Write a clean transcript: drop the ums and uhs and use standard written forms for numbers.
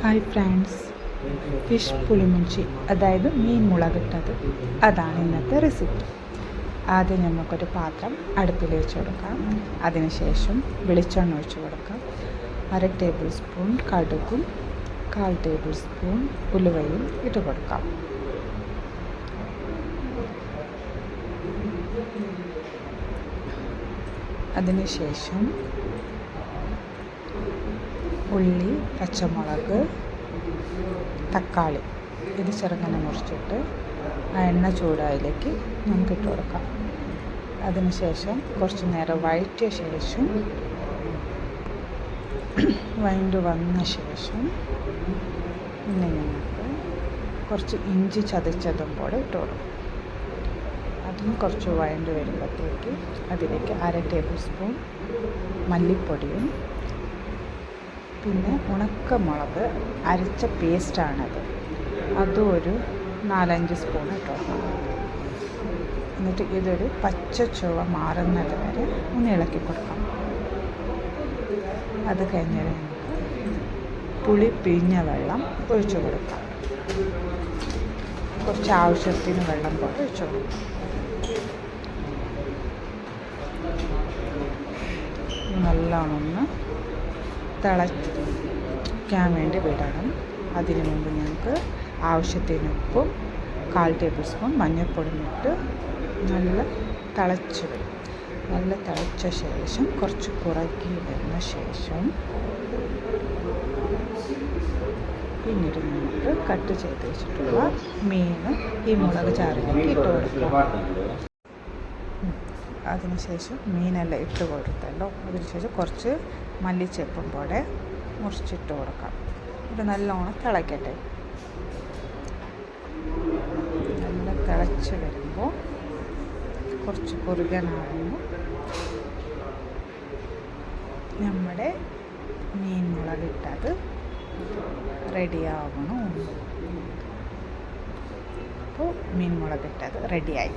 Hi friends, fish പുളിമുഞ്ചി അതായത് മീൻ മുളകിട്ടത്, അതാണ് ഇന്നത്തെ റെസിപ്പി. ആദ്യം നമുക്കൊരു പാത്രം അടുപ്പിൽ വെച്ച് കൊടുക്കാം. അതിനുശേഷം വെളിച്ചെണ്ണ ഒഴിച്ച് കൊടുക്കാം. 1/2 ടേബിൾ സ്പൂൺ കടുകും 1/4 ടേബിൾ സ്പൂൺ ഉലുവയും ഇട്ട് കൊടുക്കാം. അതിനുശേഷം ഉള്ളി, പച്ചമുളക്, തക്കാളി ഇത് ചെറുങ്ങനെ മുറിച്ചിട്ട് ആ എണ്ണ ചൂടായിലേക്ക് നമുക്കിട്ട് കൊടുക്കാം. അതിനുശേഷം കുറച്ച് നേരം വഴറ്റിയ ശേഷം വഴണ്ട് വന്ന ശേഷം പിന്നെ നമുക്ക് കുറച്ച് ഇഞ്ചി ചതച്ചതും കൂടെ ഇട്ട് കൊടുക്കും. അതും കുറച്ച് വഴണ്ട് വരുമ്പോഴത്തേക്ക് അതിലേക്ക് 1/2 ടേബിൾ സ്പൂൺ മല്ലിപ്പൊടിയും പിന്നെ ഉണക്കമുളക് അരച്ച പേസ്റ്റാണത്, അതും ഒരു 4-5 സ്പൂൺ ഇട്ടോ. എന്നിട്ട് ഇതൊരു പച്ച ചുവ മാറുന്നത് വരെ ഒന്ന് ഇളക്കി കൊടുക്കാം. അത് കഴിഞ്ഞാൽ നമുക്ക് പുളി പിഴിഞ്ഞ വെള്ളം ഒഴിച്ചു കൊടുക്കാം. കുറച്ച് ആവശ്യത്തിന് വെള്ളം പോലെ ഒഴിച്ചു കൊടുക്കാം. നല്ലോണം ഒന്ന് തിളയ്ക്കാൻ വേണ്ടി വിടണം. അതിനു മുമ്പ് ഞങ്ങൾക്ക് ആവശ്യത്തിന് ഉപ്പും 1/4 ടേബിൾ സ്പൂൺ മഞ്ഞൾപ്പൊടിയും ഇട്ട് നല്ല തിളച്ച് വരും. നല്ല തിളച്ച ശേഷം കുറച്ച് കുറുകി വരുന്ന ശേഷം പിന്നീട് നമുക്ക് കട്ട് ചെയ്ത് വെച്ചിട്ടുള്ള മീൻ ഈ മുളക് ചാറിലേക്ക് ഇട്ട് കൊടുക്കുക. അതിനുശേഷം മീനെല്ലാം ഇട്ട് കൊടുത്തല്ലോ, അതിനുശേഷം കുറച്ച് മല്ലിച്ചെപ്പും കൂടെ മുറിച്ചിട്ട് കൊടുക്കാം. ഇത് നല്ലോണം തിളയ്ക്കട്ടെ. നല്ല തിളച്ച് വരുമ്പോൾ കുറച്ച് കുറുകനാകുമ്പോൾ നമ്മുടെ മീൻ മുളകിട്ടത് റെഡിയാവണം. അപ്പോൾ മീൻ മുളകിട്ടത് റെഡിയായി.